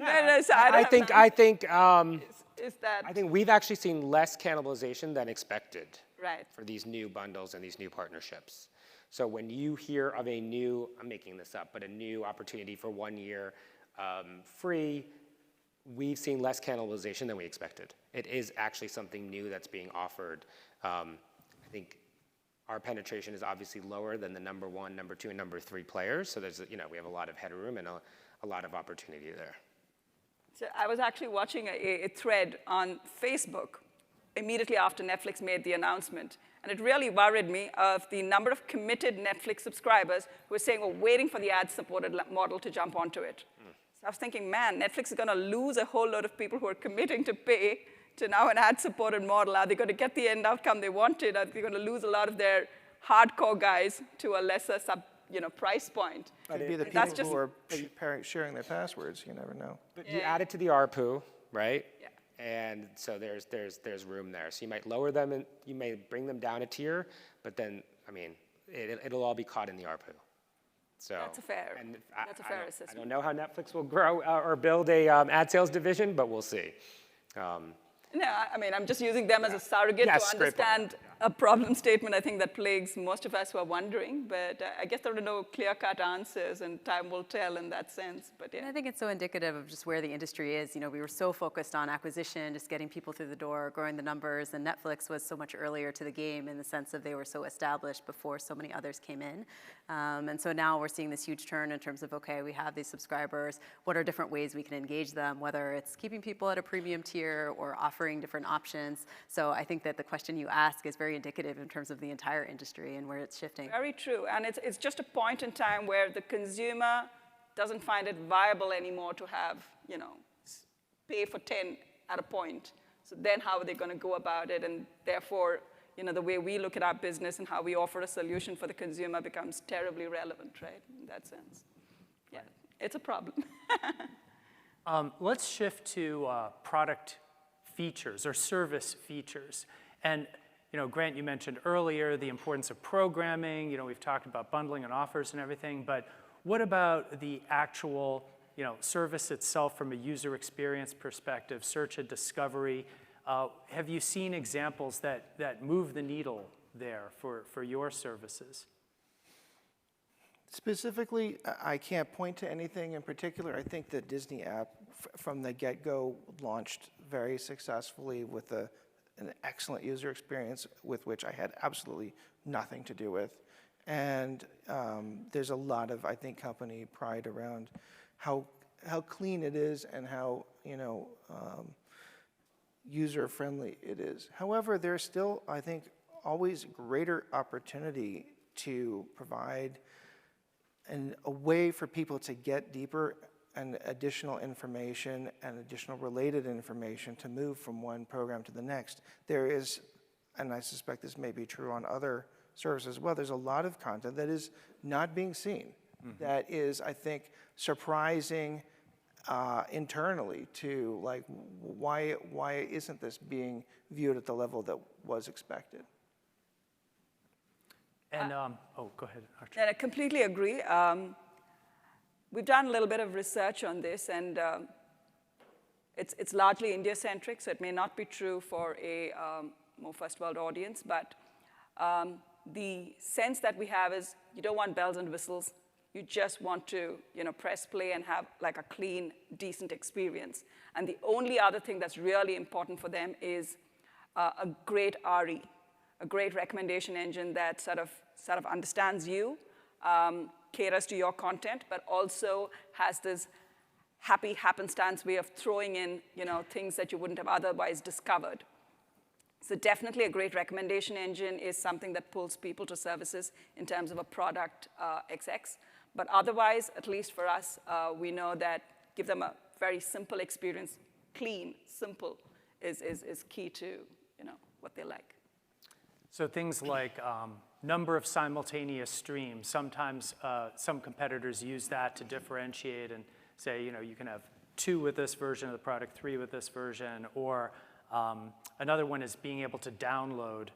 I think we've actually seen less cannibalization than expected. Right. For these new bundles and these new partnerships. So when you hear of a new, I'm making this up, but a new opportunity for 1 year free we've seen less cannibalization than we expected. It is actually something new that's being offered. I think our penetration is obviously lower than the number 1, number 2, and number 3 players. So there's, we have a lot of headroom and a lot of opportunity there. So I was actually watching a thread on Facebook immediately after Netflix made the announcement. And it really worried me of the number of committed Netflix subscribers who were saying, we're waiting for the ad-supported model to jump onto it. So I was thinking, man, Netflix is going to lose a whole lot of people who are committing to pay to now an ad-supported model. Are they going to get the end outcome they wanted? Are they going to lose a lot of their hardcore guys to a lesser price point? Could be the That's people who are sharing their passwords. You never know. But you add it to the ARPU, right? Yeah. And so there's room there. So you might lower them and you may bring them down a tier, but then, I mean, it'll all be caught in the ARPU. So That's a fair I assessment. don't know how Netflix will grow or build a ad sales division, but we'll see. No, I mean, I'm just using them as a surrogate Yes, to great point. understand a problem statement, I think, that plagues most of us who are wondering. But I guess there are no clear-cut answers, and time will tell in that sense. But And yeah. I think it's so indicative of just where the industry is. We were so focused on acquisition, just getting people through the door, growing the numbers, and Netflix was so much earlier to the game in the sense of they were so established before so many others came in. And so now we're seeing this huge turn in terms of, okay, we have these subscribers, what are different ways we can engage them, whether it's keeping people at a premium tier or offering different options. So I think that the question you ask is very indicative in terms of the entire industry and where it's shifting. Very true. And it's just a point in time where the consumer doesn't find it viable anymore to have, pay for 10 at a point. So then how are they going to go about it? And therefore, the way we look at our business and how we offer a solution for the consumer becomes terribly relevant, right? In that sense. Yeah, it's a problem. Let's shift to product features or service features. And Grant, you mentioned earlier the importance of programming. We've talked about bundling and offers and everything, but what about the actual service itself from a user experience perspective, search and discovery? Have you seen examples that move the needle there for your services? Specifically, I can't point to anything in particular. I think the Disney app from the get-go launched very successfully with an excellent user experience with which I had absolutely nothing to do with. And there's a lot of, I think, company pride around how clean it is and how user-friendly it is. However, there's still, I think, always greater opportunity to provide a way for people to get deeper and additional information and additional related information to move from one program to the next. There is, and I suspect this may be true on other services as well, there's a lot of content that is not being seen. That is, I think, surprising internally to like, why isn't this being viewed at the level that was expected? And, go ahead, Archie. And I completely agree. We've done a little bit of research on this, and it's largely India-centric, so it may not be true for a more first world audience, but the sense that we have is you don't want bells and whistles. You just want to press play and have like a clean, decent experience. And the only other thing that's really important for them is a great RE, a great recommendation engine that sort of understands you, caters to your content, but also has this happy happenstance way of throwing in things that you wouldn't have otherwise discovered. So definitely a great recommendation engine is something that pulls people to services in terms of a product XX. But otherwise, at least for us, we know that give them a very simple experience, clean, simple, is key to what they like. So things like number of simultaneous streams. Sometimes some competitors use that to differentiate and say, you can have 2 with this version of the product, 3 with this version, or another one is being able to download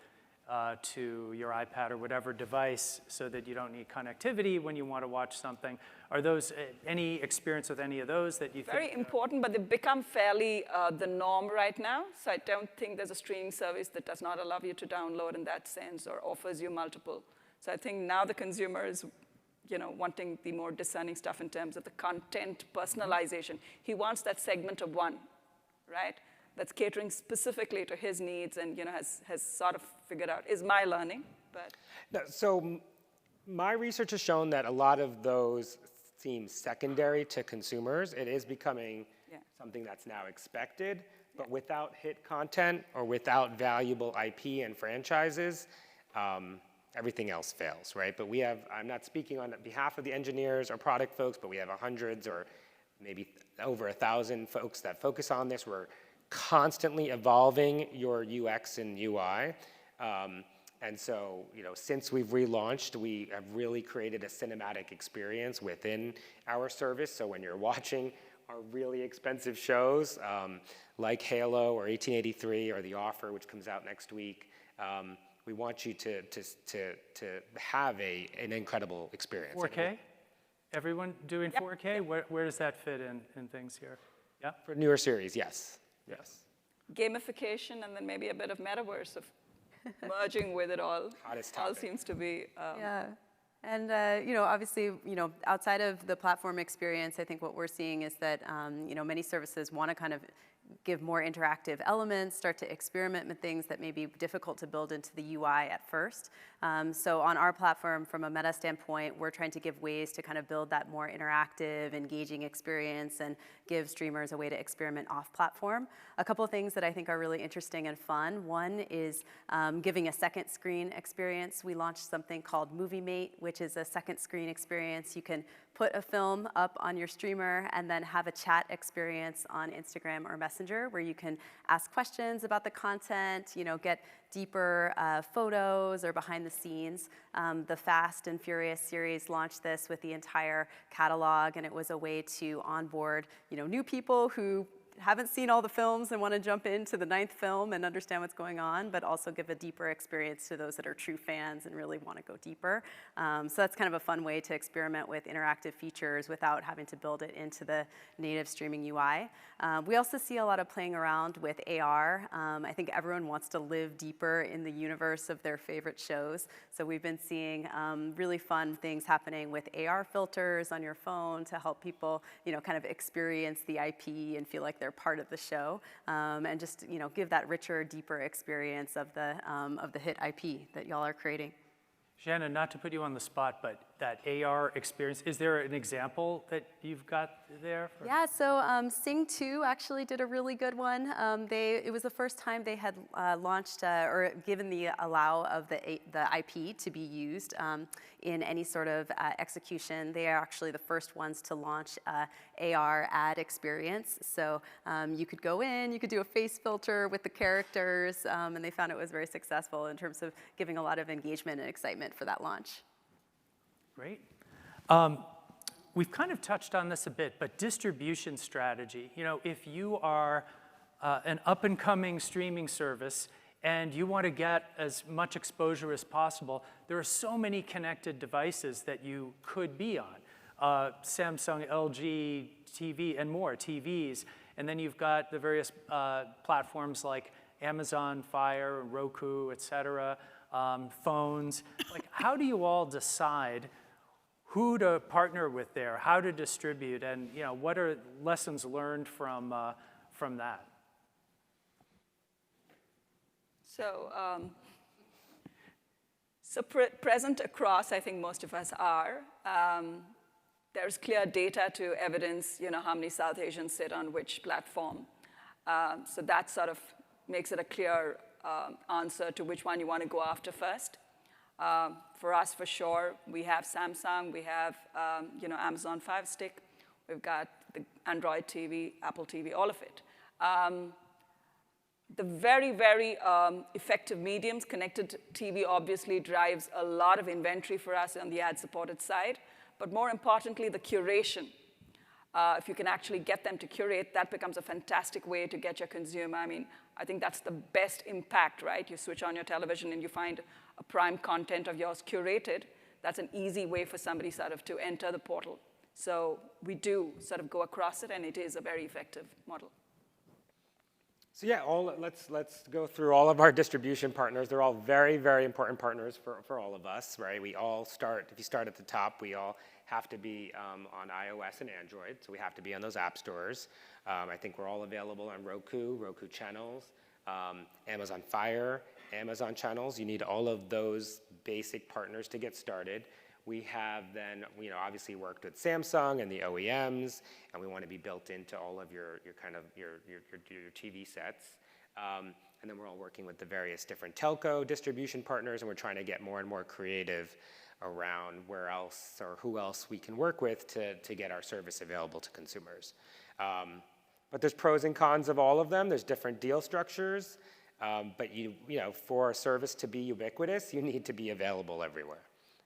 to your iPad or whatever device so that you don't need connectivity when you want to watch something. Are those, any experience with any of those that you think? Very important, but they've become fairly the norm right now. So I don't think there's a streaming service that does not allow you to download in that sense or offers you multiple. So I think now the consumer is, wanting the more discerning stuff in terms of the content personalization. He wants that segment of one, right? That's catering specifically to his needs and has sort of figured out, is my learning, but. No, so my research has shown that a lot of those seem secondary to consumers. It is becoming something that's now expected, but without hit content or without valuable IP and franchises, everything else fails, right? But we have, I'm not speaking on behalf of the engineers or product folks, but we have hundreds or maybe over 1,000 folks that focus on this. We're constantly evolving your UX and UI. And so, since we've relaunched, we have really created a cinematic experience within our service. So when you're watching our really expensive shows, like Halo or 1883 or The Offer, which comes out next week, we want you to have an incredible experience. 4K? Everyone doing 4K? Where does that fit in things here? Yeah? For newer series, yes. Yes. Gamification and then maybe a bit of metaverse of merging with it all. Hottest all topic. seems to be. Yeah. And, obviously, outside of the platform experience, I think what we're seeing is that, many services want to kind of give more interactive elements, start to experiment with things that may be difficult to build into the UI at first. So on our platform, from a Meta standpoint, we're trying to give ways to kind of build that more interactive, engaging experience and give streamers a way to experiment off-platform. A couple of things that I think are really interesting and fun. One is giving a second screen experience. We launched something called Movie Mate, which is a second screen experience. You can put a film up on your streamer and then have a chat experience on Instagram or Messenger where you can ask questions about the content, get deeper photos or behind the scenes. The Fast and Furious series launched this with the entire catalog, and it was a way to onboard, new people who haven't seen all the films and want to jump into the 9th film and understand what's going on, but also give a deeper experience to those that are true fans and really want to go deeper. So that's kind of a fun way to experiment with interactive features without having to build it into the native streaming UI. We also see a lot of playing around with AR. I think everyone wants to live deeper in the universe of their favorite shows. So we've been seeing really fun things happening with AR filters on your phone to help people, kind of experience the IP and feel like they're part of the show, and just give that richer, deeper experience of the hit IP that y'all are creating. Shannon, not to put you on the spot, but that AR experience, is there an example that you've got there? Yeah, so Sing 2 actually did a really good one. It was the first time they had launched or given the allow of the IP to be used in any sort of execution. They are actually the first ones to launch AR ad experience. So you could go in, you could do a face filter with the characters, and they found it was very successful in terms of giving a lot of engagement and excitement for that launch. Great. We've kind of touched on this a bit, but distribution strategy. If you are an up-and-coming streaming service and you want to get as much exposure as possible, there are so many connected devices that you could be on. Samsung, LG, TV, and more, TVs. And then you've got the various platforms like Amazon Fire, Roku, et cetera, phones. Like, how do you all decide who to partner with there, how to distribute, and what are lessons learned from that? So present across, I think most of us are. There's clear data to evidence, how many South Asians sit on which platform. So that sort of makes it a clear answer to which one you want to go after first. For us, for sure, we have Samsung, we have Amazon Fire Stick, we've got the Android TV, Apple TV, all of it. The very, very effective mediums, connected TV obviously drives a lot of inventory for us on the ad-supported side, but more importantly, the curation. If you can actually get them to curate, that becomes a fantastic way to get your consumer. I mean, I think that's the best impact, right? You switch on your television and you find a prime content of yours curated. That's an easy way for somebody sort of to enter the portal. So we do sort of go across it, and it is a very effective model. So yeah, let's go through all of our distribution partners. They're all very, very important partners for all of us, right? We all start, if you start at the top, we all have to be on iOS and Android, so we have to be on those app stores. I think we're all available on Roku channels, Amazon Fire, Amazon channels. You need all of those basic partners to get started. We have then, obviously worked with Samsung and the OEMs, and we want to be built into all of your TV sets. And then we're all working with the various different telco distribution partners, and we're trying to get more and more creative around where else or who else we can work with to get our service available to consumers. But there's pros and cons of all of them. There's different deal structures, but for a service to be ubiquitous, you need to be available everywhere.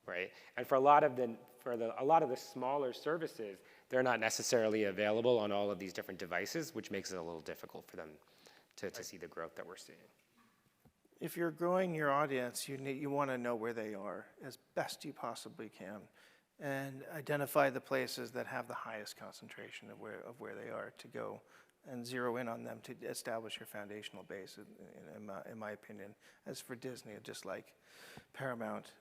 Right? And for a lot of the smaller services, they're not necessarily available on all of these different devices, which makes it a little difficult for them to see the growth that we're seeing. If you're growing your audience, you want to know where they are as best you possibly can, and identify the places that have the highest concentration of where they are to go, and zero in on them to establish your foundational base. In my opinion, as for Disney, just like Paramount,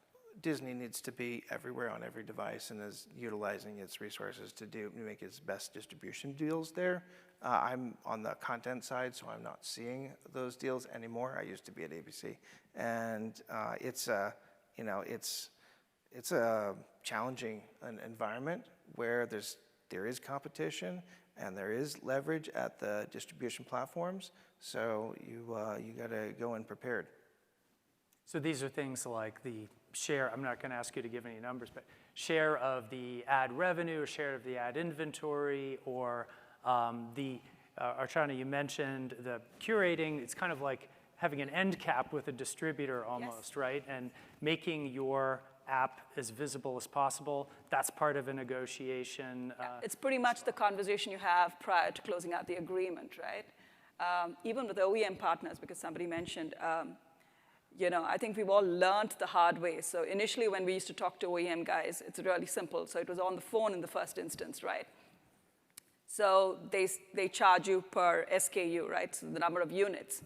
Disney needs to be everywhere on every device and is utilizing its resources to make its best distribution deals there. I'm on the content side, so I'm not seeing those deals anymore. I used to be at ABC, and it's a challenging environment where there is competition and there is leverage at the distribution platforms. So you got to go in prepared. So these are things like the share, I'm not going to ask you to give any numbers, but share of the ad revenue or share of the ad inventory, or Archana, you mentioned the curating. It's kind of like having an end cap with a distributor almost, yes. Right? And making your app as visible as possible. That's part of a negotiation. It's pretty much the conversation you have prior to closing out the agreement, right? Even with OEM partners, because somebody mentioned, I think we've all learned the hard way. So initially when we used to talk to OEM guys, it's really simple. So it was on the phone in the first instance, right? So they charge you per SKU, right? So the number of units.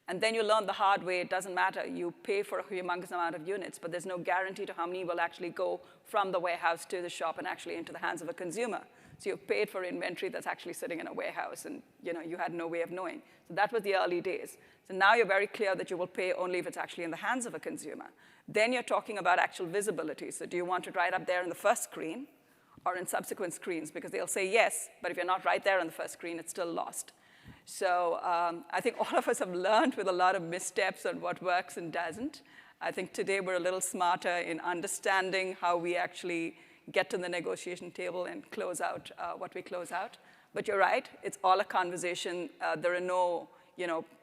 And then you learn the hard way, it doesn't matter. You pay for a humongous amount of units, but there's no guarantee to how many will actually go from the warehouse to the shop and actually into the hands of a consumer. So you've paid for inventory that's actually sitting in a warehouse, and you had no way of knowing. So that was the early days. So now you're very clear that you will pay only if it's actually in the hands of a consumer. Then you're talking about actual visibility. So do you want it right up there in the first screen or in subsequent screens? Because they'll say yes, but if you're not right there on the first screen, it's still lost. So I think all of us have learned with a lot of missteps on what works and doesn't. I think today we're a little smarter in understanding how we actually get to the negotiation table and close out what we close out. But you're right, it's all a conversation. There are no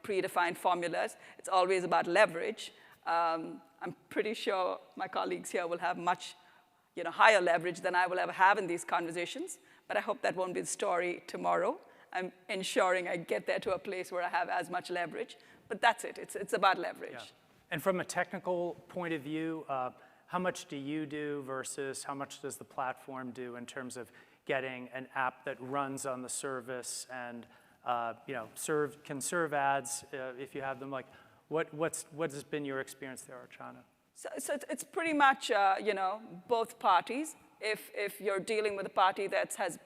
predefined formulas. It's always about leverage. I'm pretty sure my colleagues here will have much higher leverage than I will ever have in these conversations. But I hope that won't be the story tomorrow. I'm ensuring I get there to a place where I have as much leverage. But that's it. It's about leverage. Yeah. And from a technical point of view, how much do you do versus how much does the platform do in terms of getting an app that runs on the service and can serve ads if you have them? Like, what has been your experience there, Archana? So it's pretty much both parties. If you're dealing with a party that has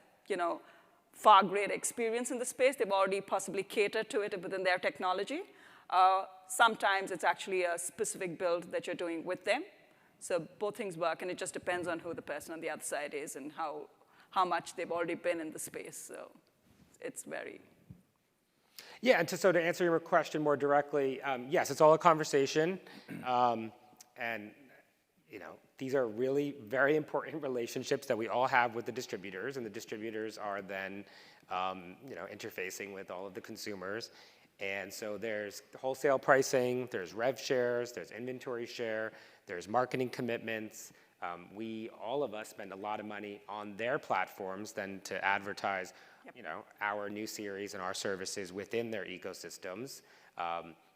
far greater experience in the space, they've already possibly catered to it within their technology. Sometimes it's actually a specific build that you're doing with them. So both things work, and it just depends on who the person on the other side is and how much they've already been in the space. So it's very... Yeah, and so to answer your question more directly, yes, it's all a conversation. And these are really very important relationships that we all have with the distributors, and the distributors are then interfacing with all of the consumers. And so there's wholesale pricing, there's rev shares, there's inventory share, there's marketing commitments. All of us spend a lot of money on their platforms then to advertise, our new series and our services within their ecosystems.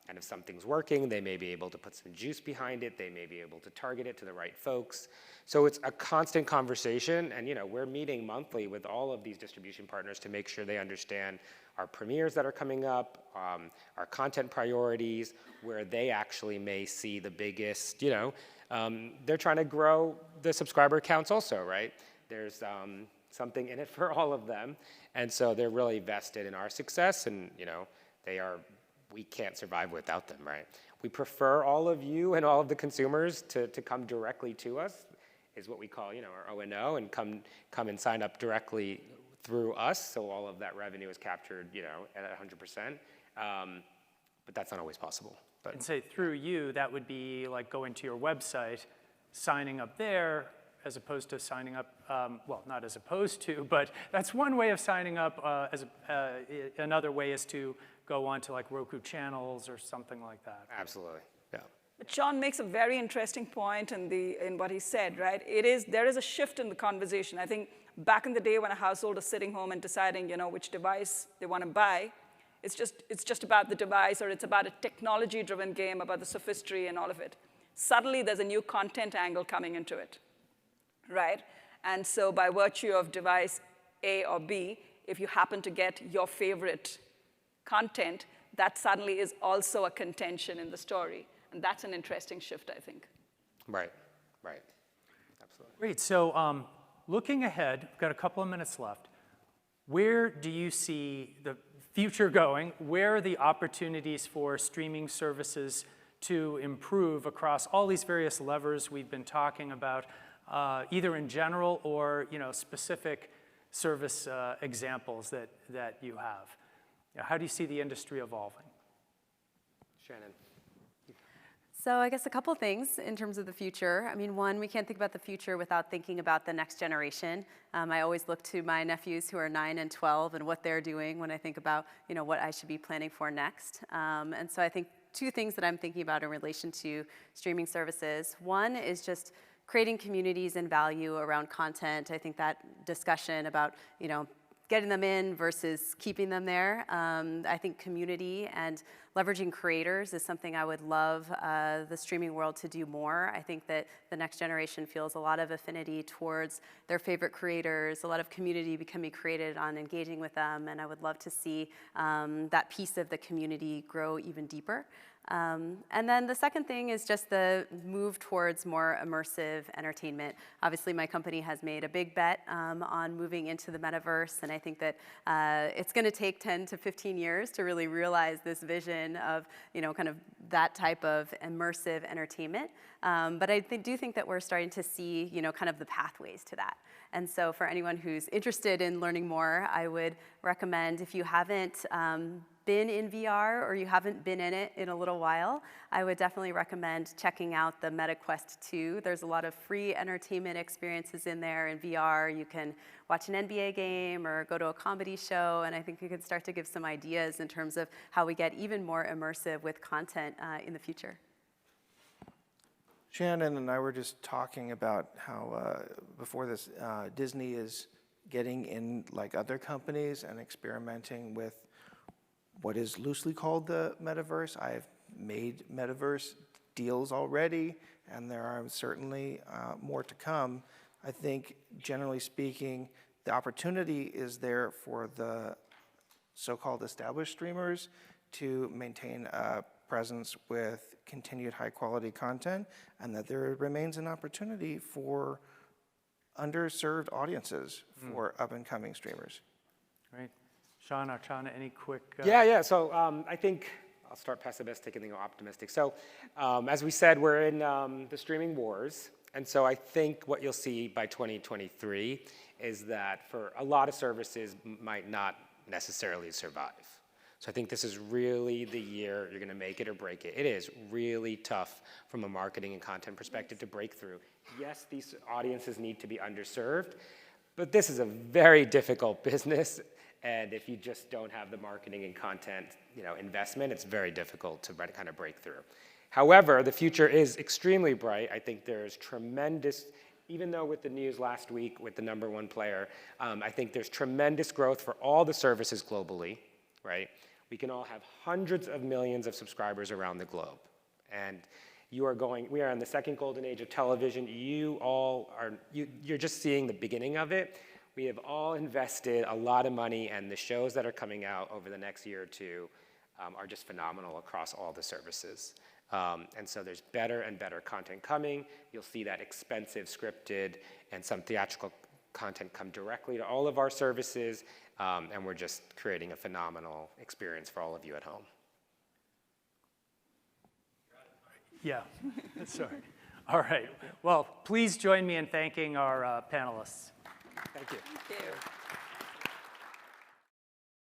And if something's working, they may be able to put some juice behind it. They may be able to target it to the right folks. So it's a constant conversation. And we're meeting monthly with all of these distribution partners to make sure they understand our premieres that are coming up, our content priorities, where they actually may see the biggest, they're trying to grow the subscriber counts also, right? There's something in it for all of them. And so they're really vested in our success, and we can't survive without them, right? We prefer all of you and all of the consumers to come directly to us, is what we call, our O&O, and come and sign up directly through us, so all of that revenue is captured, at 100%. But that's not always possible. But And say through you, that would be like going to your website, signing up there, as opposed to signing up, well, not as opposed to, but that's one way of signing up. Another way is to go on to like Roku channels or something like that. absolutely, yeah. But Sean makes a very interesting point in what he said, right? There is a shift in the conversation. I think back in the day when a household is sitting home and deciding, which device they want to buy, it's just about the device, or it's about a technology-driven game about the sophistry and all of it. Suddenly, there's a new content angle coming into it, right? And so by virtue of device A or B, if you happen to get your favorite content, that suddenly is also a contention in the story. And that's an interesting shift, I think. Right, absolutely. Great, so looking ahead, we've got a couple of minutes left. Where do you see the future going? Where are the opportunities for streaming services to improve across all these various levers we've been talking about, either in general or specific service examples that you have? How do you see the industry evolving? Shannon. So I guess a couple things in terms of the future. I mean, one, we can't think about the future without thinking about the next generation. I always look to my nephews who are 9 and 12 and what they're doing when I think about, what I should be planning for next. And so I think two things that I'm thinking about in relation to streaming services. One is just creating communities and value around content. I think that discussion about, getting them in versus keeping them there. I think community and leveraging creators is something I would love the streaming world to do more. I think that the next generation feels a lot of affinity towards their favorite creators, a lot of community becoming created on engaging with them, and I would love to see that piece of the community grow even deeper. And then the second thing is just the move towards more immersive entertainment. Obviously, my company has made a big bet on moving into the metaverse, and I think that it's going to take 10 to 15 years to really realize this vision of, kind of that type of immersive entertainment. But I do think that we're starting to see, kind of the pathways to that. And so for anyone who's interested in learning more, I would recommend, if you haven't been in VR or you haven't been in it in a little while, I would definitely recommend checking out the Meta Quest 2. There's a lot of free entertainment experiences in there in VR. You can watch an NBA game or go to a comedy show, and I think you can start to give some ideas in terms of how we get even more immersive with content in the future. Shannon and I were just talking about how, before this, Disney is getting in like other companies and experimenting with what is loosely called the metaverse. I have made metaverse deals already, and there are certainly more to come. I think, generally speaking, the opportunity is there for the so-called established streamers to maintain a presence with continued high-quality content, and that there remains an opportunity for underserved audiences for up-and-coming streamers. Great. Sean, Archana, any quick? Yeah. So I think I'll start pessimistic and then go optimistic. So as we said, we're in the streaming wars. And so I think what you'll see by 2023 is that for a lot of services might not necessarily survive. So I think this is really the year you're going to make it or break it. It is really tough from a marketing and content perspective to break through. Yes, these audiences need to be underserved, but this is a very difficult business. And if you just don't have the marketing and content, investment, it's very difficult to kind of break through. However, the future is extremely bright. I think there's tremendous, even though with the news last week with the #1 player, I think there's tremendous growth for all the services globally, right? We can all have hundreds of millions of subscribers around the globe. And we are in the second golden age of television. You're just seeing the beginning of it. We have all invested a lot of money, and the shows that are coming out over the next year or two are just phenomenal across all the services. And so there's better and better content coming. You'll see that expensive scripted and some theatrical content come directly to all of our services, and we're just creating a phenomenal experience for all of you at home. Yeah, sorry. All right. Well, please join me in thanking our panelists. Thank you. Thank you.